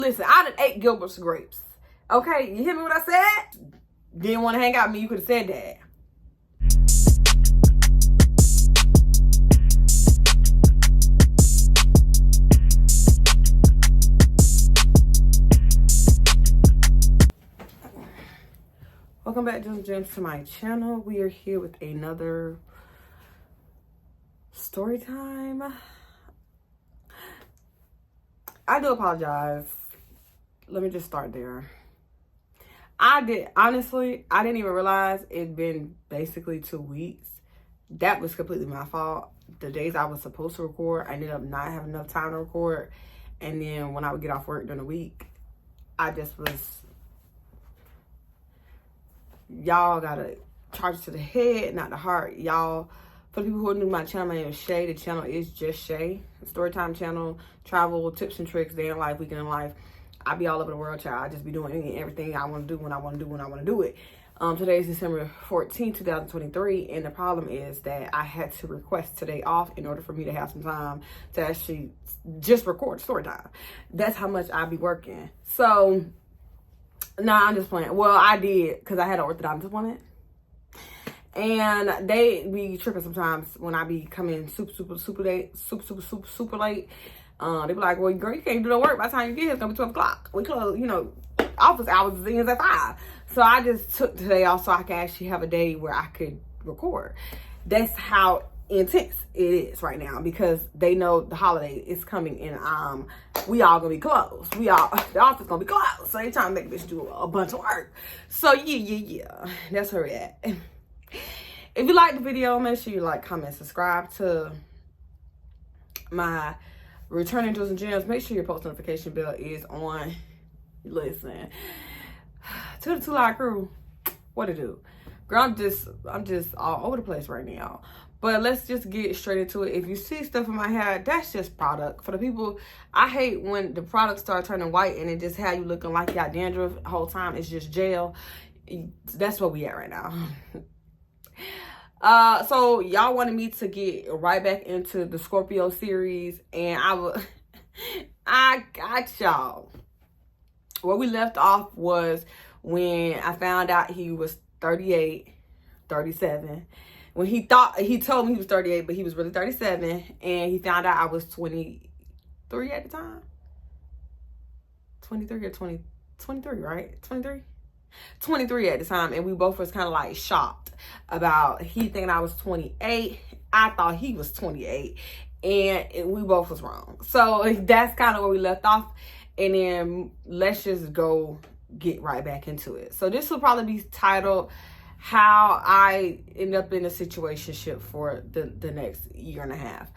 Listen, I done ate Gilbert's grapes. Okay, you hear me what I said? Didn't want to hang out with me, you could have said that. Welcome back, Jews and Jems, to my channel. We are here with another story time. I do apologize. Let me just start there. Honestly, I didn't even realize it'd been basically 2 weeks. That was completely my fault. The days I was supposed to record, I ended up not having enough time to record. And then when I would get off work during the week, I just was, y'all gotta charge it to the head, not the heart. Y'all, for the people who are new to my channel, my name is Shaye. The channel is just Shaye. Storytime channel, travel, tips and tricks, day in life, weekend in life. I be all over the world, child. I just be doing everything I want to do when I want to do when I want to do it. Today is December 14, 2023, and the problem is that I had to request today off in order for me to have some time to actually just record story time. That's how much I be working. So, nah, I'm just playing. Well, I did, because I had an orthodontist appointment. And they be tripping sometimes when I be coming super late. They be like, well, girl, you can't do no work. By the time you get here, it's going to be 12 o'clock. We close, office hours ends at 5. So I just took today off so I can actually have a day where I could record. That's how intense it is right now, because they know the holiday is coming and we all going to be closed. The office going to be closed. So they trying to make this do a bunch of work. So yeah. That's where we at. If you like the video, make sure you like, comment, subscribe to my returning Jews and Jems. Make sure your post notification bell is on. Listen, to the 2 Live crew, what to do? Girl, I'm just all over the place right now. But let's just get straight into it. If you see stuff in my hair, that's just product. For the people, I hate when the products start turning white and it just have you looking like you got dandruff the whole time. It's just gel. That's where we at right now. So y'all wanted me to get right back into the Scorpio series, and I got y'all. Where we left off was when I found out he was 37. When he told me he was 38, but he was really 37, and he found out I was 23 at the time. 23 or 23, right? 23 at the time, and we both was kind of like shocked about he thinking I was 28. I thought he was 28, and we both was wrong. So that's kind of where we left off, and then let's just go get right back into it. So this will probably be titled how I end up in a situationship for the next year and a half.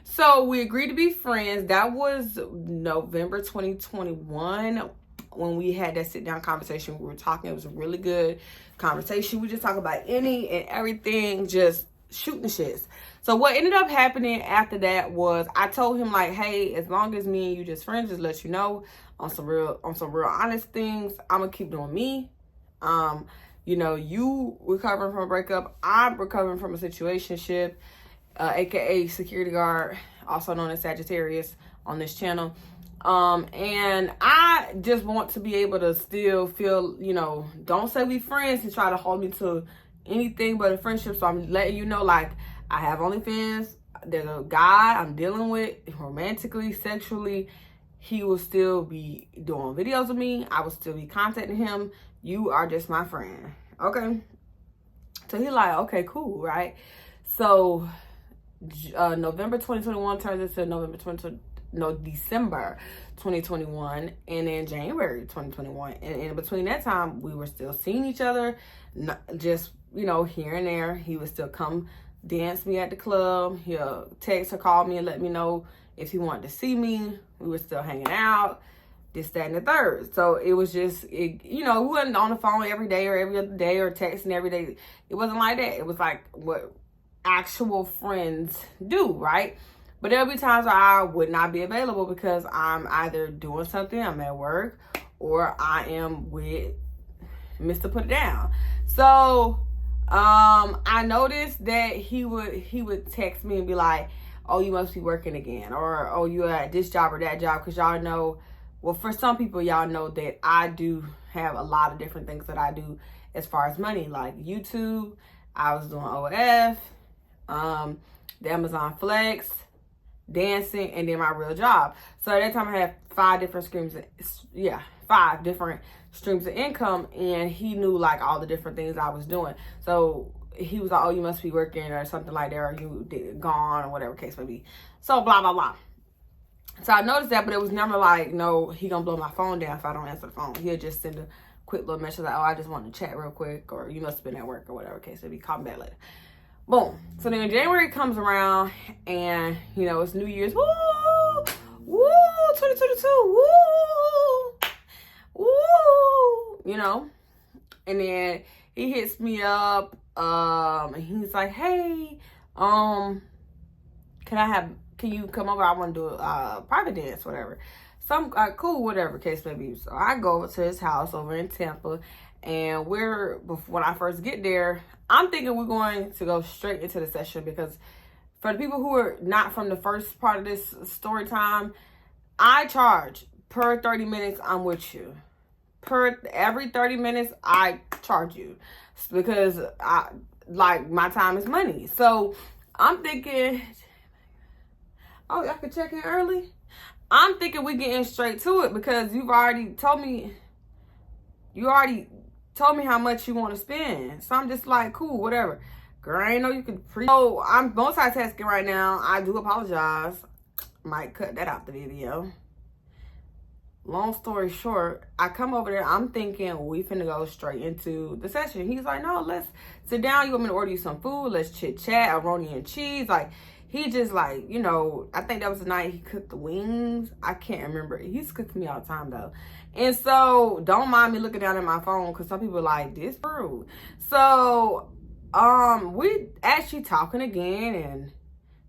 So we agreed to be friends. That was November 2021. When we had that sit-down conversation, we were talking. It was a really good conversation. We just talk about any and everything, just shooting shits. So what ended up happening after that was I told him, like, hey, as long as me and you just friends, just let you know on some real honest things, I'm gonna keep doing me. You recovering from a breakup, I'm recovering from a situationship, aka security guard, also known as Sagittarius on this channel. And I just want to be able to still feel, don't say we friends and try to hold me to anything but a friendship. So I'm letting you know, like, I have OnlyFans. There's a guy I'm dealing with romantically, sexually. He will still be doing videos of me. I will still be contacting him. You are just my friend. Okay. So he's like, okay, cool, right? So November 2021 turns into December 2021, and then January 2021, and in between that time we were still seeing each other, not just here and there. He would still come dance me at the club. He'll text or call me and let me know if he wanted to see me. We were still hanging out, this, that, and the third. So it was just, we wasn't on the phone every day or every other day or texting every day. It wasn't like that. It was like what actual friends do, right? But there'll be times where I would not be available because I'm either doing something, I'm at work, or I am with Mr. Put It Down. So I noticed that he would text me and be like, oh, you must be working again, or oh, you at this job or that job, because y'all know, well, for some people, y'all know that I do have a lot of different things that I do as far as money, like YouTube. I was doing OF, the Amazon Flex, dancing, and then my real job. So at that time I had 5 different streams of income, and he knew like all the different things I was doing. So he was like, oh, you must be working or something like that, or you gone, or whatever case may be. So blah blah blah. So I noticed that, but it was never like, no, he gonna blow my phone down if I don't answer the phone. He'll just send a quick little message like, oh, I just want to chat real quick, or you must have been at work, or whatever case may be. Call me back later. Boom. So then January comes around, and you know, it's New Year's. Woo! Woo! 2022. Woo! Woo! You know? And then he hits me up, and he's like, hey, can you come over? I want to do a private dance, whatever. Some cool, whatever case may be. So I go over to his house over in Tampa, and when I first get there, I'm thinking we're going to go straight into the session, because for the people who are not from the first part of this story time, I charge per 30 minutes. I'm with you. Every 30 minutes, I charge you, because my time is money. So I'm thinking, oh, I could check in early. I'm thinking we getting straight to it, because you already told me how much you want to spend. So I'm just like, cool, whatever. Girl, I ain't know you could So I'm multitasking right now. I do apologize. Might cut that out the video. Long story short, I come over there. I'm thinking we finna go straight into the session. He's like, no, let's sit down. You want me to order you some food? Let's chit chat, aroni and cheese. Like, he just like, you know, I think that was the night he cooked the wings. I can't remember. He's cooking me all the time though. And so don't mind me looking down at my phone, because some people are like, this rude. So we actually talking again, and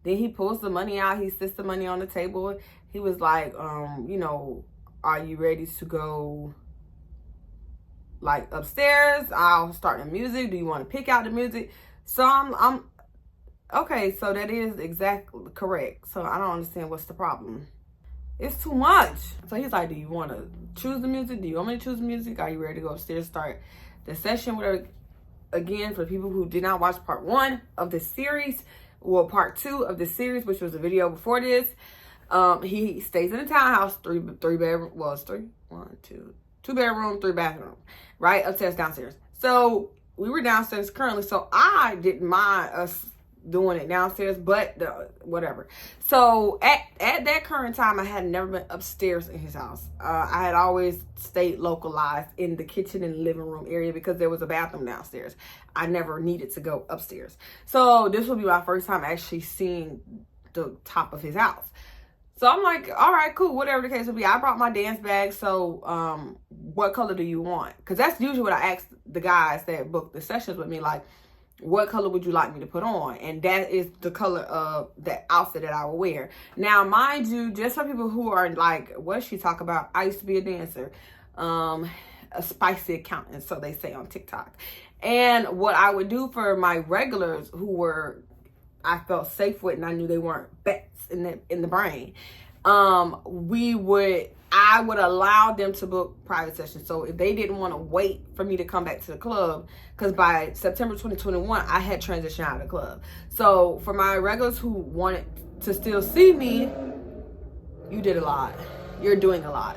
then he pulls the money out. He sits the money on the table. He was like, you know, are you ready to go like upstairs? I'll start the music. Do you want to pick out the music? So I'm okay, so that is exactly correct. So I don't understand what's the problem. It's too much. So he's like, do you want to choose the music? Do you want me to choose the music? Are you ready to go upstairs, start the session? Whatever. Again, for people who did not watch part 1 of the series, well, part 2 of the series, which was the video before this, he stays in a townhouse, 3 bedroom, well, it's 2 bedroom, 3 bathroom, right? Upstairs, downstairs. So we were downstairs currently, so I didn't mind us doing it downstairs, but whatever. So at that current time, I had never been upstairs in his house. I had always stayed localized in the kitchen and living room area, because there was a bathroom downstairs. I never needed to go upstairs. So this will be my first time actually seeing the top of his house. So I'm like, all right, cool, whatever the case will be. I brought my dance bag. So what color do you want? Because that's usually what I ask the guys that book the sessions with me, like, what color would you like me to put on? And that is the color of the outfit that I will wear. Now, mind you, just for people who are like, what does she talk about? I used to be a dancer, a spicy accountant, so they say on TikTok. And what I would do for my regulars who I felt safe with, and I knew they weren't bats in the brain, I would allow them to book private sessions. So if they didn't want to wait for me to come back to the club, because by September 2021, I had transitioned out of the club. So for my regulars who wanted to still see me, you did a lot. You're doing a lot.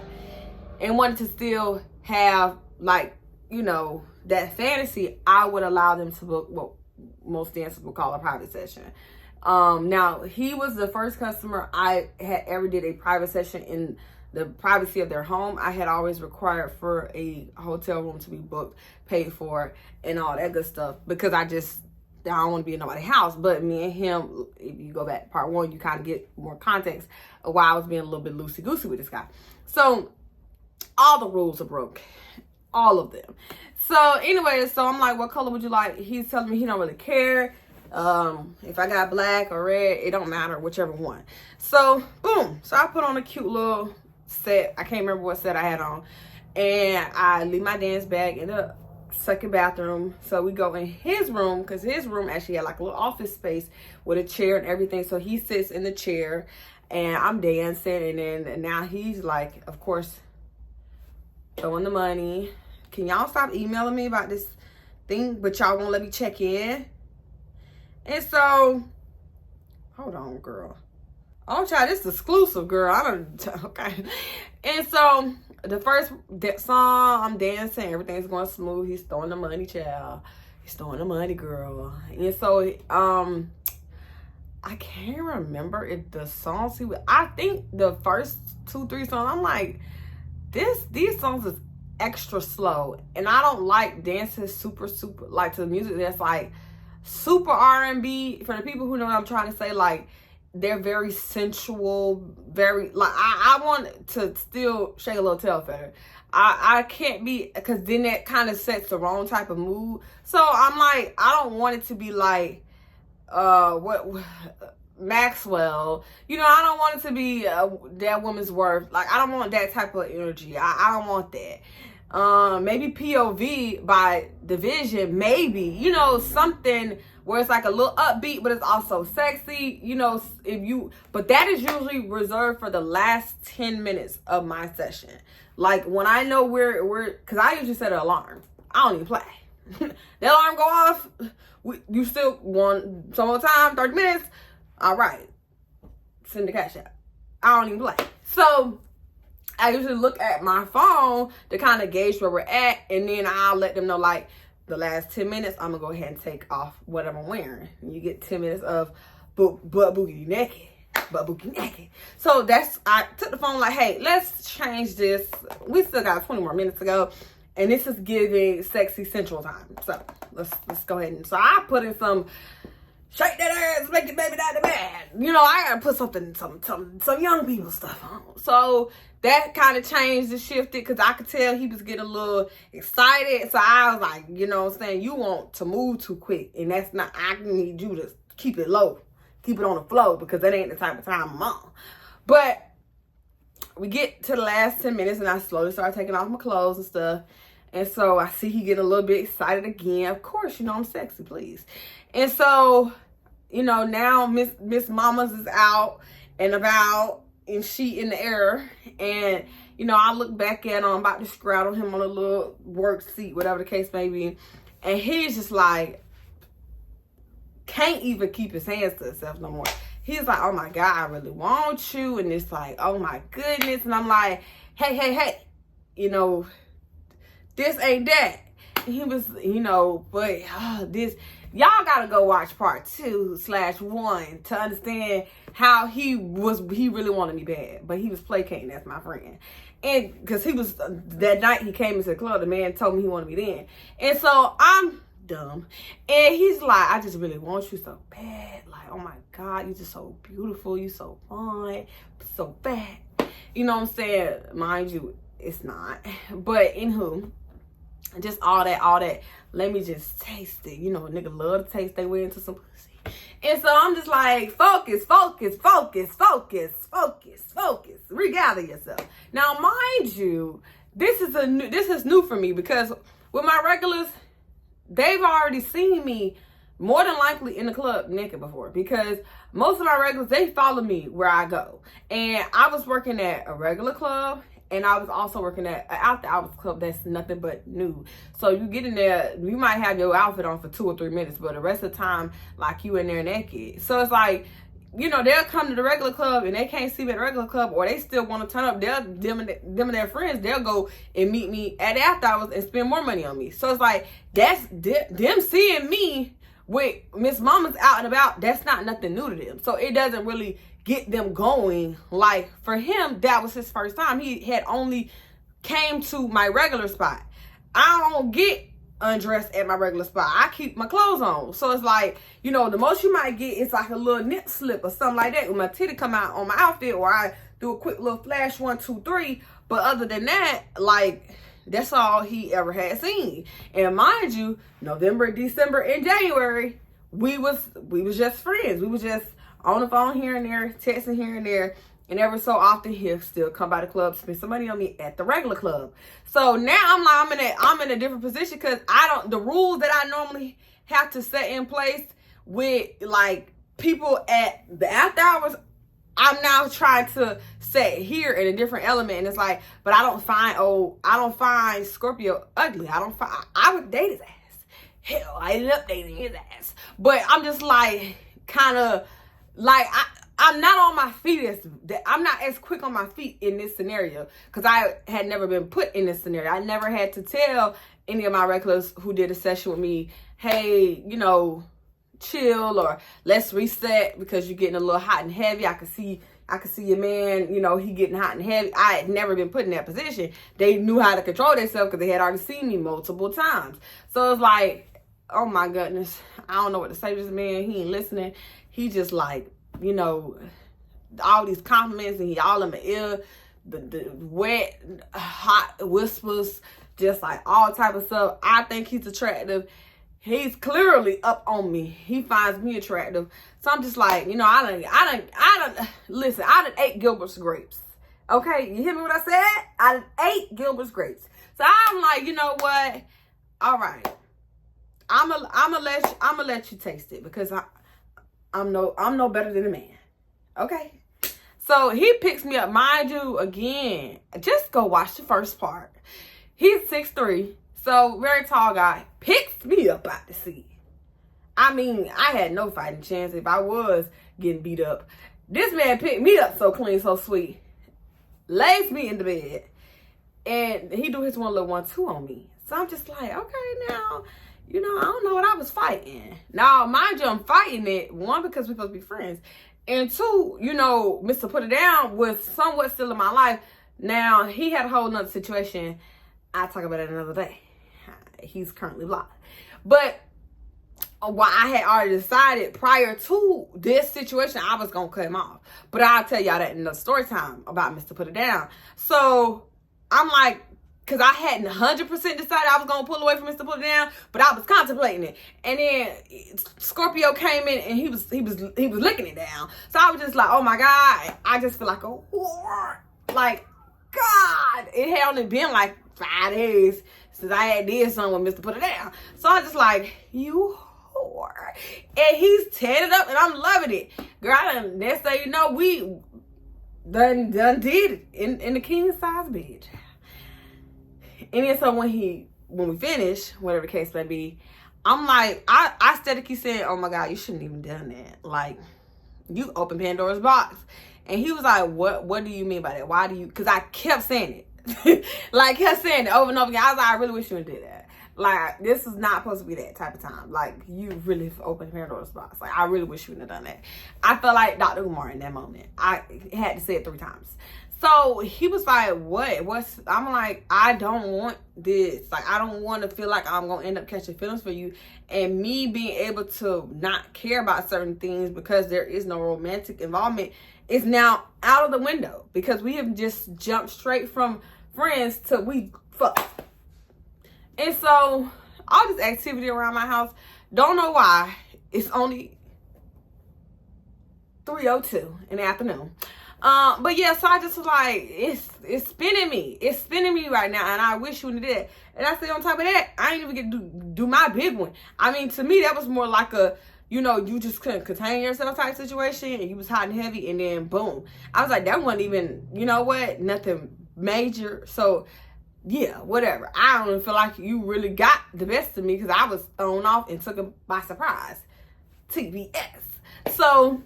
And wanted to still have, like, you know, that fantasy, I would allow them to book what most dancers would call a private session. Now, he was the first customer I had ever did a private session in the privacy of their home. I had always required for a hotel room to be booked, paid for, and all that good stuff, because I don't want to be in nobody's house. But me and him, if you go back to part 1, you kind of get more context of why I was being a little bit loosey-goosey with this guy. So all the rules are broke, all of them. So anyway, so I'm like, what color would you like? He's telling me he don't really care. If I got black or red, it don't matter, whichever one. So boom. So I put on a cute little set. I can't remember what set I had on. And I leave my dance bag second bathroom. So we go in his room, because his room actually had like a little office space with a chair and everything. So he sits in the chair and I'm dancing, and now he's like, of course, throwing the money. Can y'all stop emailing me about this thing, but y'all won't let me check in? And so, hold on, girl. Oh, child, this is exclusive, girl. I don't, okay. And so, the first song, I'm dancing. Everything's going smooth. He's throwing the money, child. He's throwing the money, girl. And so, I can't remember if the songs I think the first 2-3 songs, I'm like, these songs is extra slow. And I don't like dancing super, like to the music that's like super R&B. For the people who know what I'm trying to say, like, they're very sensual, very, like, I want to still shake a little tail feather. I can't be, because then that kind of sets the wrong type of mood. So I'm like, I don't want it to be like, Maxwell. You know, I don't want it to be That Woman's Worth. Like, I don't want that type of energy. I don't want that. Maybe POV by Division, maybe, you know, something where it's like a little upbeat, but it's also sexy, you know, but that is usually reserved for the last 10 minutes of my session. Like, when I know because I usually set an alarm. I don't even play. The alarm go off, you still want some more time, 30 minutes, all right, send the cash out. I don't even play. So I usually look at my phone to kind of gauge where we're at, and then I'll let them know, like, the last 10 minutes, I'm gonna go ahead and take off whatever I'm wearing. You get 10 minutes of butt boogie naked. Butt boogie naked. So I took the phone like, hey, let's change this. We still got 20 more minutes to go. And this is giving sexy central time. So let's go ahead. And so I put in some shake that ass, make it baby not the bad. You know, I gotta put some young people stuff on. So that kind of changed and shifted, because I could tell he was getting a little excited. So I was like, you know what I'm saying, you want to move too quick. And that's not, I need you to keep it low. Keep it on the flow, because that ain't the type of time I'm on. But we get to the last 10 minutes and I slowly start taking off my clothes and stuff. And so I see he getting a little bit excited again. Of course, you know, I'm sexy, please. And so, you know, now Miss Mamas is out and about, and she in the air. And, you know, I look back at him, I'm about to straddle him on a little work seat, whatever the case may be. And he's just like, can't even keep his hands to himself no more. He's like, oh my God, I really want you. And it's like, oh my goodness. And I'm like, hey, you know, this ain't that. And he was, you know, but y'all gotta go watch part 2/1 to understand how he really wanted me bad, but he was placating. That's my friend. And because that night he came into the club, the man told me he wanted me then. And so I'm dumb. And he's like, I just really want you so bad. Like, oh my God, you just so beautiful. You so fine, so fat. You know what I'm saying? Mind you, it's not. But anywho, just all that. Let me just taste it. You know, a nigga love to taste their way into some pussy. And so I'm just like, focus. Regather yourself. Now, mind you, this is new for me, because with my regulars, they've already seen me more than likely in the club naked before, because most of my regulars, they follow me where I go. And I was working at a regular club, and I was also working at an after hours club that's nothing but nude. So you get in there, you might have your outfit on for 2 or 3 minutes, but the rest of the time, like, you in there naked. So it's like, you know, they'll come to the regular club and they can't see me at the regular club, or they still want to turn up. Them and their friends, they'll go and meet me at the after hours and spend more money on me. So it's like, that's them seeing me with Miss Mama's out and about. That's not nothing new to them. So it doesn't really get them going. Like, for him, that was his first time. He had only came to my regular spot. I don't get undressed at my regular spot. I keep my clothes on. So it's like, you know, the most you might get is like a little nip slip or something like that when my titty come out on my outfit, or I do a quick little flash 1, 2, 3. But other than that, like, that's all he ever had seen. And mind you, November, December, and January, we was just friends. We was just on the phone here and there, texting here and there. And every so often he'll still come by the club, spend some money on me at the regular club. So now I'm in a different position because the rules that I normally have to set in place with like people at the after hours, I'm now trying to set here in a different element. And it's like, but I don't find Scorpio ugly. I would date his ass. Hell, I ended up dating his ass. But I'm just like, kind of like, I'm not on my feet I'm not as quick on my feet in this scenario because I had never been put in this scenario. I never had to tell any of my regulars who did a session with me, hey, you know, chill or let's reset because you're getting a little hot and heavy. I could see your man, you know, he getting hot and heavy. I had never been put in that position. They knew how to control themselves because they had already seen me multiple times. So it's like, oh my goodness, I don't know what to say to this man. He ain't listening. He just like, you know, all these compliments and he all in my ear, the wet, hot whispers, just like all type of stuff. I think he's attractive. He's clearly up on me. He finds me attractive. So I'm just like, you know, I done ate Gilbert's grapes. Okay, you hear me what I said? I done ate Gilbert's grapes. So I'm like, you know what? All right. I'ma let you taste it because I'm no better than a man. Okay? So he picks me up. Mind you, again, just go watch the first part. He's 6'3", so very tall guy. Picks me up out the seat. I mean, I had no fighting chance if I was getting beat up. This man picked me up so clean, so sweet. Lays me in the bed. And he do his one little 1-2 on me. So I'm just like, okay, now, you know, I don't know what I was fighting. Now, mind you, I'm fighting it. One, because we're supposed to be friends. And two, you know, Mr. Put It Down was somewhat still in my life. Now, he had a whole nother situation. I'll talk about it another day. He's currently blocked. But while I had already decided prior to this situation, I was going to cut him off. But I'll tell y'all that in the story time about Mr. Put It Down. So, I'm like, because I hadn't 100% decided I was going to pull away from Mr. Put It Down, but I was contemplating it. And then Scorpio came in and he was licking it down. So I was just like, oh my God, I just feel like a whore. Like, God, it had only been like 5 days since I had did something with Mr. Put It Down. So I was just like, you whore. And he's tearing it up and I'm loving it. Girl, next thing you know, we done did it in the king size bed. And then so when we finish, whatever the case may be, I'm like, I steady keep saying, oh my God, you shouldn't even done that. Like, you open Pandora's box. And he was like, what do you mean by that? Why do you, because I kept saying it. Like, kept saying it over and over again. I was like, I really wish you would do that. Like, this is not supposed to be that type of time. Like, you really opened Pandora's box. Like, I really wish you wouldn't have done that. I felt like Dr. Umar in that moment. I had to say it 3 times. So he was like, what's, I'm like, I don't want this. Like, I don't want to feel like I'm going to end up catching feelings for you. And me being able to not care about certain things because there is no romantic involvement is now out of the window. Because we have just jumped straight from friends to we fuck. And so all this activity around my house, don't know why, it's only 3:02 in the afternoon. But yeah, so I just was like, it's spinning me. It's spinning me right now, and I wish you would have did it. And I said, on top of that, I ain't even get to do my big one. I mean, to me, that was more like a, you know, you just couldn't contain yourself type situation, and you was hot and heavy, and then boom. I was like, that wasn't even, you know what, nothing major. So yeah, whatever. I don't even feel like you really got the best of me because I was thrown off and took him by surprise. TBS. So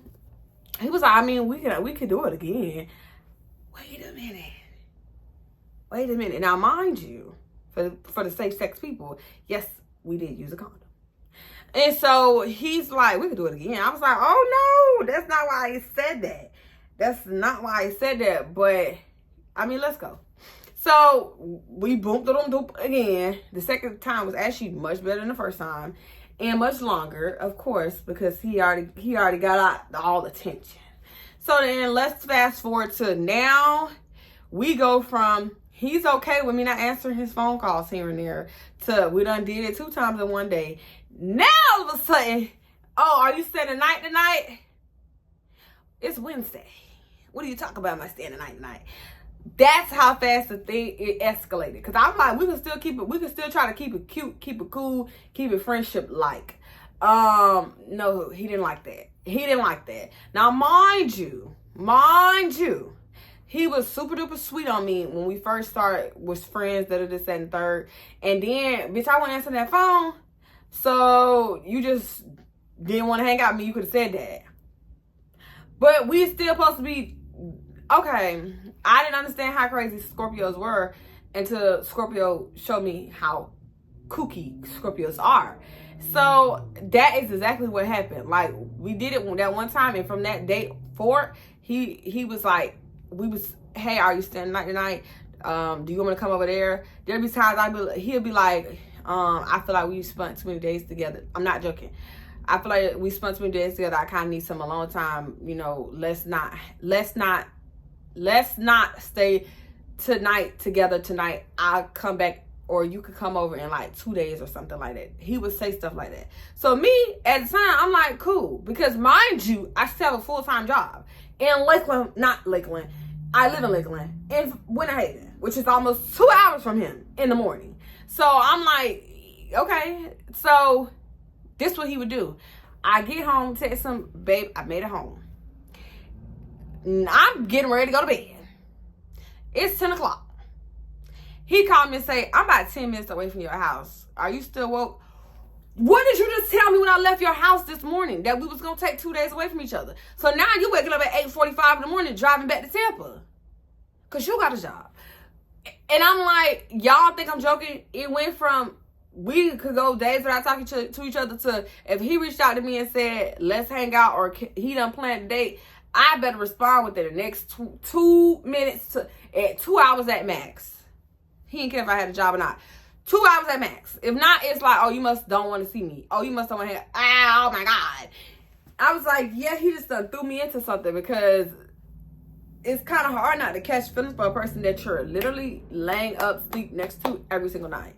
he was like, I mean, we could do it again. Wait a minute. Now, mind you, for the safe sex people, yes, we did use a condom. And so he's like, we could do it again. I was like, oh no, that's not why he said that. That's not why he said that. But I mean, let's go. So we boomed it again. The second time was actually much better than the first time. And much longer, of course, because he already got all the tension. So then let's fast forward to now. We go from he's okay with me not answering his phone calls here and there to we done did it 2 times in one day. Now all of a sudden, oh, are you spending the night tonight? It's Wednesday. What are you talking about? Am I staying the night tonight? That's how fast it escalated. Cause I'm like, we can still try to keep it cute, keep it cool, keep it friendship like. No, he didn't like that. He didn't like that. Now, mind you, he was super duper sweet on me when we first started, was friends, that are this, that, and third. And then, bitch, I wouldn't answer that phone. So you just didn't want to hang out with me. You could have said that. But we still supposed to be okay. I didn't understand how crazy Scorpios were until Scorpio showed me how kooky Scorpios are. So that is exactly what happened. Like, we did it that one time, and from that day forward, he was like, hey, are you staying night tonight? Do you want me to come over there? There'll be times he'll be like, I feel like we spent too many days together. I'm not joking. I feel like we spent too many days together. I kind of need some alone time. You know, let's not stay together tonight. I'll come back, or you could come over in like 2 days or something like that. He would say stuff like that. So me, at the time, I'm like, cool. Because mind you, I still have a full-time job in Lakeland, not Lakeland. I live in Lakeland, in Winter Haven, which is almost 2 hours from him in the morning. So I'm like, okay. So this is what he would do. I get home, text him, babe, I made it home. I'm getting ready to go to bed. It's 10 o'clock. He called me and say, I'm about 10 minutes away from your house. Are you still woke? What did you just tell me when I left your house this morning? That we was going to take 2 days away from each other. So now you waking up at 8:45 in the morning driving back to Tampa. Because you got a job. And I'm like, y'all think I'm joking? It went from we could go days without talking to each other to if he reached out to me and said, let's hang out, or he done planned a date, I better respond within the next 2 minutes at 2 hours at max. He didn't care if I had a job or not. 2 hours at max. If not, it's like, oh, you must don't want to see me. Oh, you must don't want to oh my God. I was like, yeah, he just done threw me into something, because it's kind of hard not to catch feelings for a person that you're literally laying up, sleep next to every single night.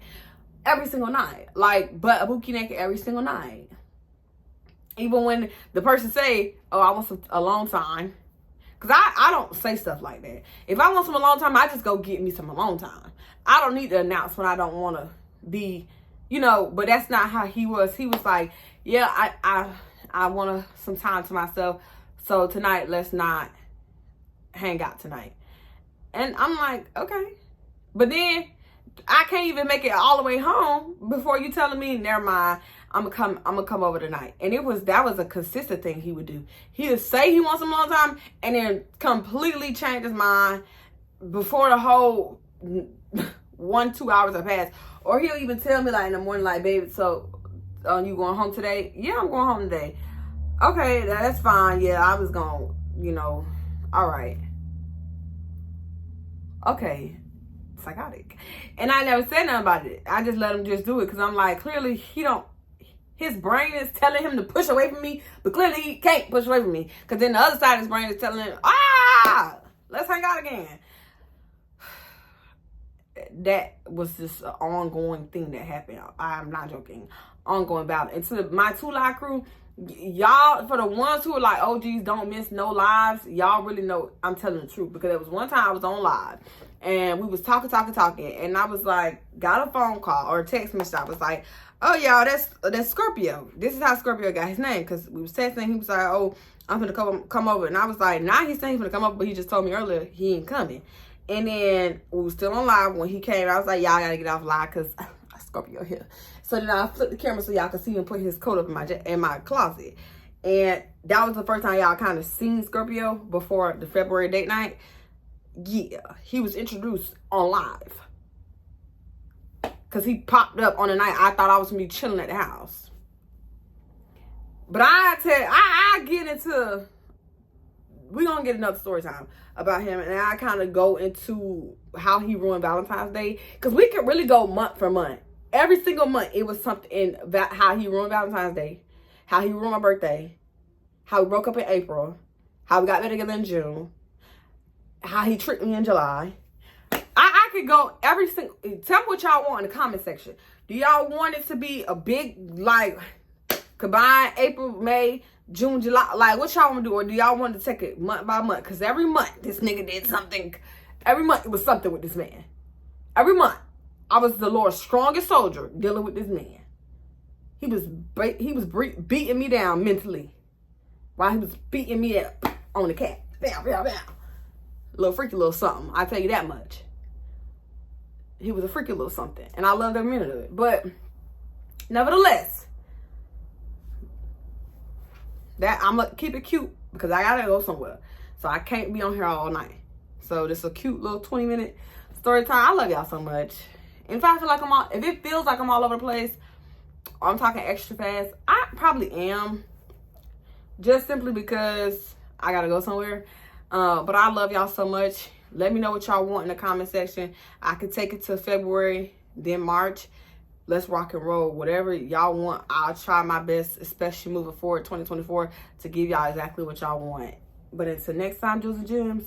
Every single night. Like, but a bookie naked every single night. Even when the person say, oh, I want some alone time. Because I don't say stuff like that. If I want some alone time, I just go get me some alone time. I don't need to announce when I don't want to be, you know, but that's not how he was. He was like, yeah, I want some time to myself. So tonight, let's not hang out tonight. And I'm like, okay. But then I can't even make it all the way home before you telling me, never mind, I'm gonna come over tonight. And that was a consistent thing he would do. He would say he wants some long time and then completely change his mind before the whole 1-2 hours have passed. Or he'll even tell me like in the morning, like, baby, so you going home today? Yeah, I'm going home today. Okay, that's fine. Yeah, I was gonna, you know, all right. Okay. Psychotic. And I never said nothing about it. I just let him just do it, because I'm like, clearly his brain is telling him to push away from me, but clearly he can't push away from me, because then the other side of his brain is telling him, let's hang out again. That was just an ongoing thing that happened. I'm not joking. Ongoing battle. And to my 2 Live crew, y'all, for the ones who are like, OGs don't miss no lives, y'all really know I'm telling the truth, because there was one time I was on live and we was talking, and I was like, got a phone call or a text message. I was like, oh, y'all, that's Scorpio. This is how Scorpio got his name, because we was texting. He was like, oh, I'm gonna come over. And I was like, nah, he's saying he's gonna come over, but he just told me earlier he ain't coming. And then we was still on live when he came. I was like, y'all gotta get off live, because Scorpio here. So then I flipped the camera so y'all could see him put his coat up in my closet. And that was the first time y'all kind of seen Scorpio before the February date night. Yeah, he was introduced on live, because he popped up on the night I thought I was gonna be chilling at the house. But I get into, we're gonna get another story time about him, and I kind of go into how he ruined Valentine's Day, because we could really go month for month. Every single month it was something about how he ruined Valentine's Day, how he ruined my birthday, how we broke up in April, how we got back together in June, how he tricked me in July. I could go every single, tell me what y'all want in the comment section. Do y'all want it to be a big, like, combined April, May, June, July. Like, what y'all want to do? Or do y'all want to take it month by month? Because every month, this nigga did something. Every month, it was something with this man. Every month, I was the Lord's strongest soldier dealing with this man. He was beating me down mentally while he was beating me up on the cat. Bam, bam, bam. Little freaky little something. I tell you that much. He was a freaky little something. And I loved every minute of it. But nevertheless, that I'm going to keep it cute because I got to go somewhere. So I can't be on here all night. So this is a cute little 20-minute story time. I love y'all so much. And if I feel like if it feels like I'm all over the place, or I'm talking extra fast, I probably am. Just simply because I got to go somewhere. But I love y'all so much. Let me know what y'all want in the comment section. I could take it to February, then March. Let's rock and roll. Whatever y'all want, I'll try my best, especially moving forward 2024, to give y'all exactly what y'all want. But until next time, Jews and Jems.